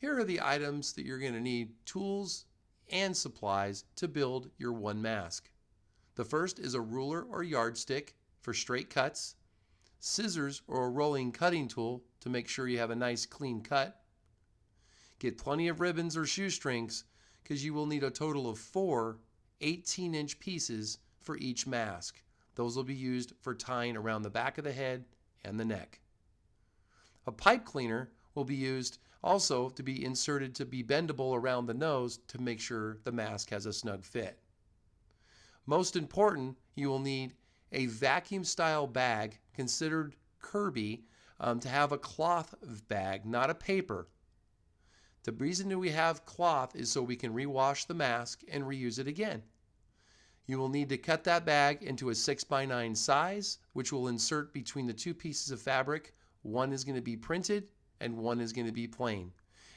Here are the items that you're going to need, tools and supplies to build your one mask. The first is a ruler or yardstick for straight cuts, scissors or a rolling cutting tool to make sure you have a nice clean cut. Get plenty of ribbons or shoestrings because you will need a total of 4 18-inch pieces for each mask. Those will be used for tying around the back of the head and the neck. A pipe cleaner will be used also to be inserted to be bendable around the nose to make sure the mask has a snug fit. Most important, you will need a vacuum style bag considered Kirby to have a cloth bag, not a paper. The reason that we have cloth is so we can rewash the mask and reuse it again. You will need to cut that bag into a 6x9 size, which will insert between the two pieces of fabric. One is going to be printed and one is going to be plain.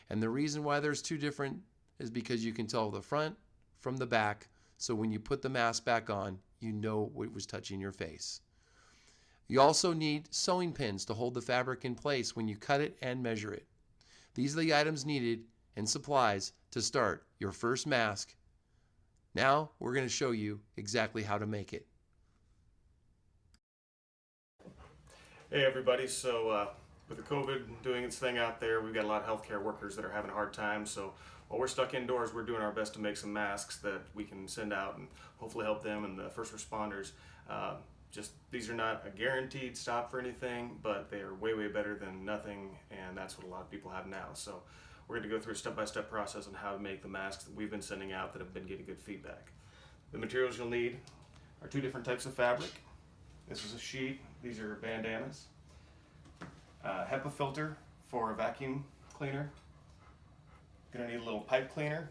And the reason why there's two different is because you can tell the front from the back, so when you put the mask back on, you know what was touching your face. You also need sewing pins to hold the fabric in place when you cut it and measure it. These are the items needed and supplies to start your first mask. Now we're going to show you exactly how to make it. Hey everybody, so with the COVID doing its thing out there, we've got a lot of healthcare workers that are having a hard time, so while we're stuck indoors, we're doing our best to make some masks that we can send out and hopefully help them and the first responders. These are not a guaranteed stop for anything, but they are way, way better than nothing, and that's what a lot of people have now. So we're going to go through a step-by-step process on how to make the masks that we've been sending out that have been getting good feedback. The materials you'll need are 2 different types of fabric. This is a sheet. These are bandanas. HEPA filter for a vacuum cleaner. Going to need a little pipe cleaner,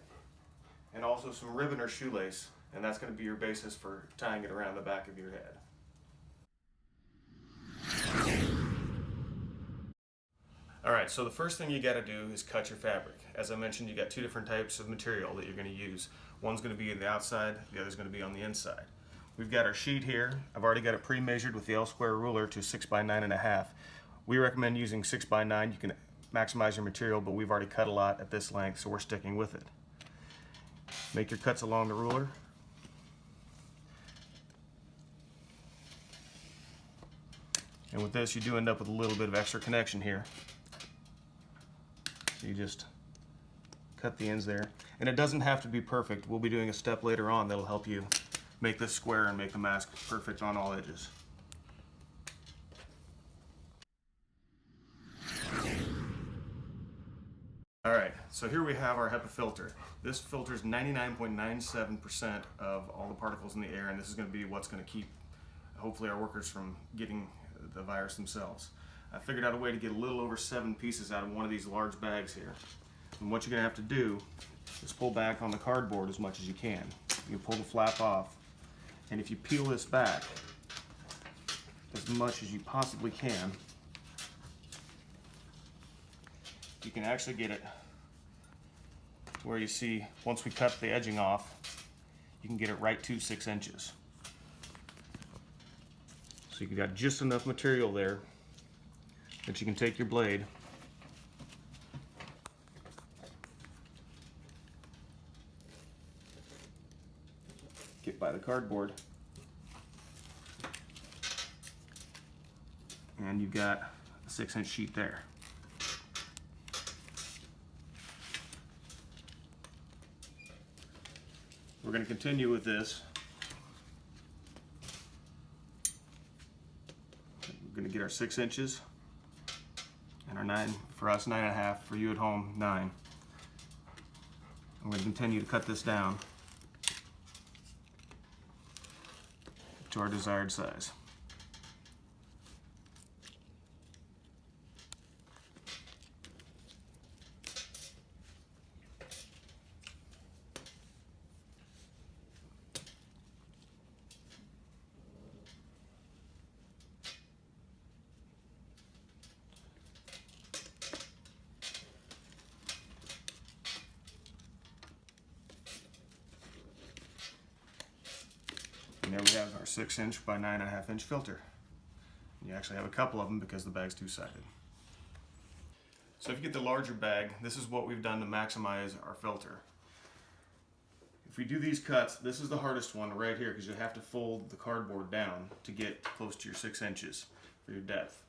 and also some ribbon or shoelace, and that's going to be your basis for tying it around the back of your head. Alright, so the first thing you got to do is cut your fabric. As I mentioned, you got 2 different types of material that you're going to use. One's going to be on the outside, the other's going to be on the inside. We've got our sheet here. I've already got it pre-measured with the L-square ruler to 6x9.5. We recommend using 6x9. You can maximize your material, but we've already cut a lot at this length, so we're sticking with it. Make your cuts along the ruler. And with this, you do end up with a little bit of extra connection here. So you just cut the ends there. And it doesn't have to be perfect. We'll be doing a step later on that'll help you make this square and make the mask perfect on all edges. Alright, so here we have our HEPA filter. This filters 99.97% of all the particles in the air, and this is going to be what's going to keep, hopefully, our workers from getting the virus themselves. I figured out a way to get a little over 7 pieces out of one of these large bags here. And what you're going to have to do is pull back on the cardboard as much as you can. You pull the flap off, and if you peel this back as much as you possibly can, you can actually get it to where you see, once we cut the edging off, you can get it right to 6 inches. So you've got just enough material there that you can take your blade get by the cardboard, and you've got a 6-inch sheet there. We're going to continue with this. We're going to get our 6 inches and our 9, for us 9.5, for you at home 9. I'm going to continue to cut this down to our desired size. And there we have our 6-inch by 9.5-inch filter. You actually have a couple of them because the bag's two-sided. So if you get the larger bag, this is what we've done to maximize our filter. If we do these cuts, this is the hardest one right here because you have to fold the cardboard down to get close to your 6 inches for your depth.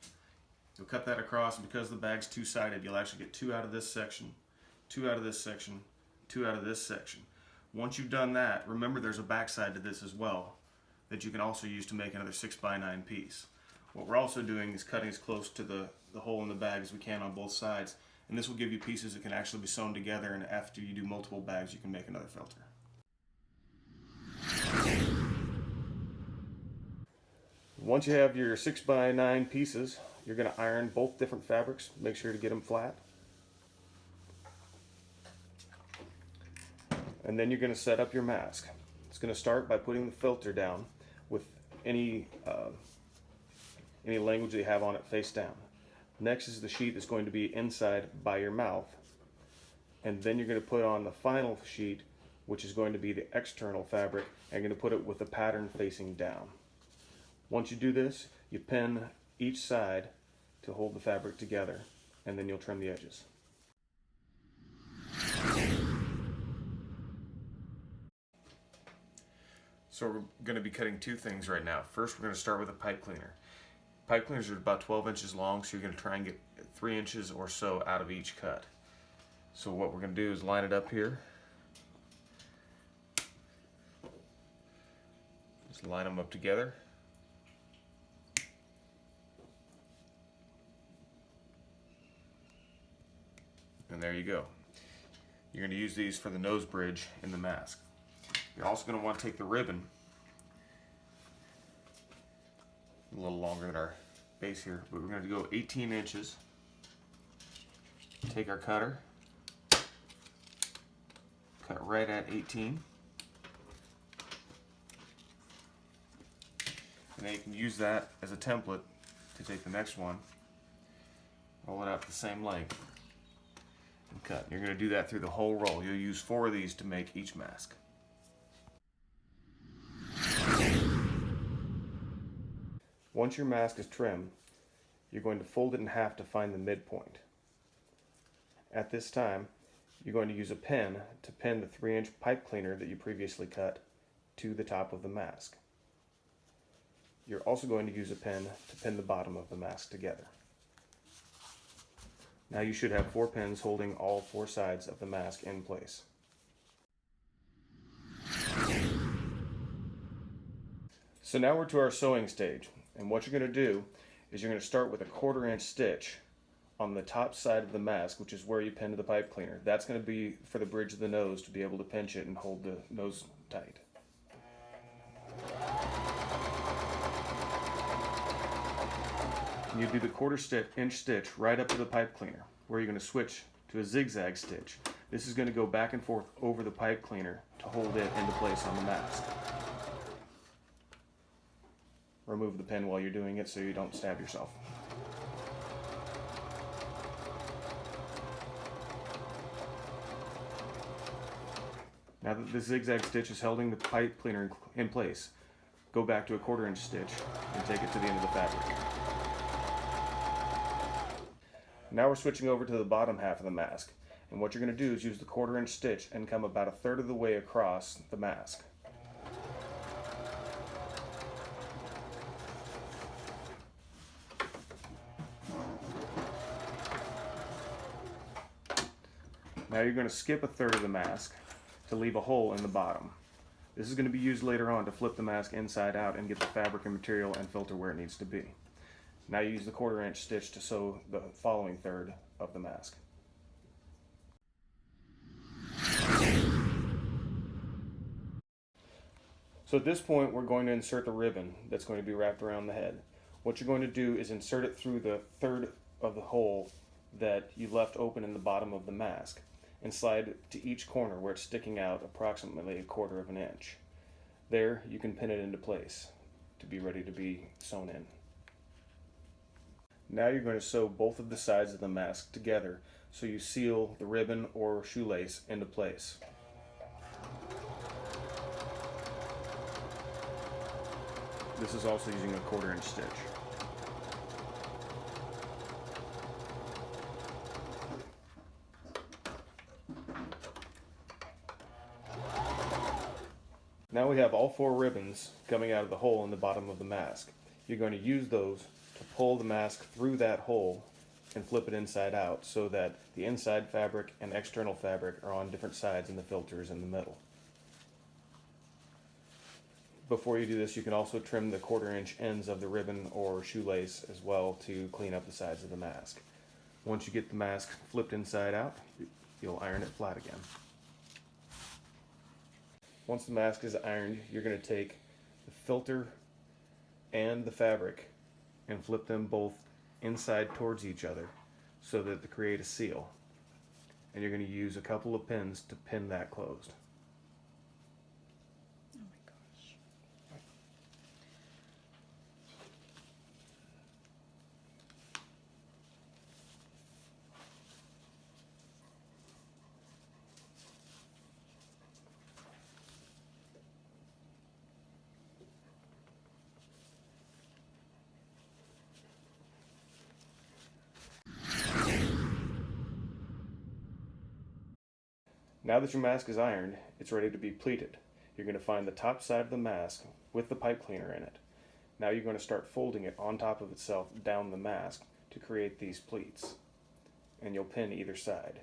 You'll cut that across, and because the bag's two-sided, you'll actually get 2 out of this section, 2 out of this section, 2 out of this section. Once you've done that, remember there's a backside to this as well that you can also use to make another 6x9 piece. What we're also doing is cutting as close to the hole in the bag as we can on both sides, and this will give you pieces that can actually be sewn together, and after you do multiple bags you can make another filter. Once you have your 6x9 pieces, you're going to iron both different fabrics. Make sure to get them flat. And then you're going to set up your mask. It's going to start by putting the filter down with any language that you have on it face down. Next is the sheet that's going to be inside by your mouth. And then you're going to put on the final sheet, which is going to be the external fabric, and you're going to put it with the pattern facing down. Once you do this, you pin each side to hold the fabric together, and then you'll trim the edges. So we're going to be cutting 2 things right now. First, we're going to start with a pipe cleaner. Pipe cleaners are about 12 inches long, so you're going to try and get 3 inches or so out of each cut. So what we're going to do is line it up here. Just line them up together. And there you go. You're going to use these for the nose bridge in the mask. You're also going to want to take the ribbon, a little longer than our base here, but we're going to go 18 inches. Take our cutter, cut right at 18. And then you can use that as a template to take the next one, roll it out the same length, and cut. You're going to do that through the whole roll. You'll use 4 of these to make each mask. Once your mask is trimmed, you're going to fold it in half to find the midpoint. At this time, you're going to use a pin to pin the 3-inch pipe cleaner that you previously cut to the top of the mask. You're also going to use a pin to pin the bottom of the mask together. Now you should have 4 pins holding all 4 sides of the mask in place. So now we're to our sewing stage, and what you're going to do is you're going to start with a 1/4 inch stitch on the top side of the mask, which is where you pinned the pipe cleaner. That's going to be for the bridge of the nose to be able to pinch it and hold the nose tight. You do the 1/4 inch stitch right up to the pipe cleaner, where you're going to switch to a zigzag stitch. This is going to go back and forth over the pipe cleaner to hold it into place on the mask. Remove the pin while you're doing it so you don't stab yourself. Now that the zigzag stitch is holding the pipe cleaner in place, go back to a 1/4 inch stitch and take it to the end of the fabric. Now we're switching over to the bottom half of the mask, and what you're going to do is use the 1/4 inch stitch and come about 1/3 of the way across the mask. Now you're going to skip 1/3 of the mask to leave a hole in the bottom. This is going to be used later on to flip the mask inside out and get the fabric and material and filter where it needs to be. Now you use the 1/4 inch stitch to sew the following 1/3 of the mask. So at this point we're going to insert the ribbon that's going to be wrapped around the head. What you're going to do is insert it through the 1/3 of the hole that you left open in the bottom of the mask, and slide to each corner where it's sticking out approximately 1/4 inch. There you can pin it into place to be ready to be sewn in. Now you're going to sew both of the sides of the mask together so you seal the ribbon or shoelace into place. This is also using a 1/4 inch stitch. Now we have all 4 ribbons coming out of the hole in the bottom of the mask. You're going to use those to pull the mask through that hole and flip it inside out so that the inside fabric and external fabric are on different sides and the filter is in the middle. Before you do this, you can also trim the 1/4-inch ends of the ribbon or shoelace as well to clean up the sides of the mask. Once you get the mask flipped inside out, you'll iron it flat again. Once the mask is ironed, you're going to take the filter and the fabric and flip them both inside towards each other so that they create a seal. And you're going to use a couple of pins to pin that closed. Oh my gosh. Now that your mask is ironed, it's ready to be pleated. You're going to find the top side of the mask with the pipe cleaner in it. Now you're going to start folding it on top of itself down the mask to create these pleats. And you'll pin either side.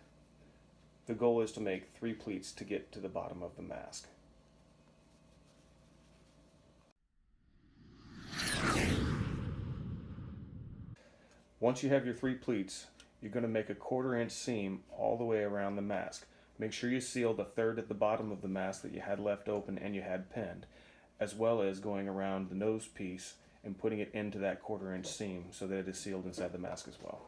The goal is to make 3 pleats to get to the bottom of the mask. Once you have your 3 pleats, you're going to make a 1/4-inch seam all the way around the mask. Make sure you seal the third at the bottom of the mask that you had left open and you had pinned, as well as going around the nose piece and putting it into that 1/4-inch seam so that it is sealed inside the mask as well.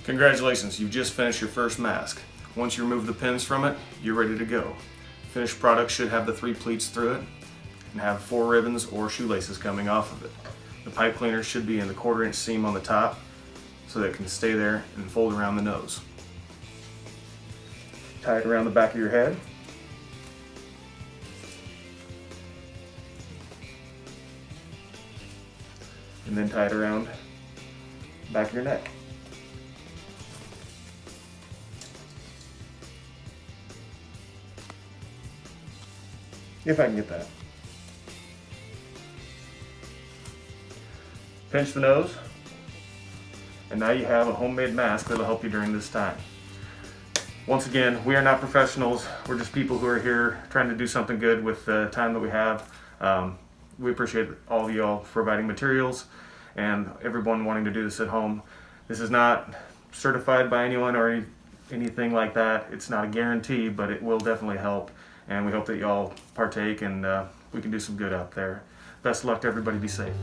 Congratulations, you've just finished your first mask. Once you remove the pins from it, you're ready to go. Finished product should have the 3 pleats through it and have 4 ribbons or shoelaces coming off of it. The pipe cleaner should be in the 1/4-inch seam on the top so that it can stay there and fold around the nose. Tie it around the back of your head. And then tie it around the back of your neck. If I can get that. Pinch the nose. And now you have a homemade mask that'll help you during this time. Once again, we are not professionals. We're just people who are here trying to do something good with the time that we have. We appreciate all of you all for providing materials and everyone wanting to do this at home. This is not certified by anyone or anything like that. It's not a guarantee, but it will definitely help. And we hope that you all partake and we can do some good out there. Best of luck to everybody. Be safe.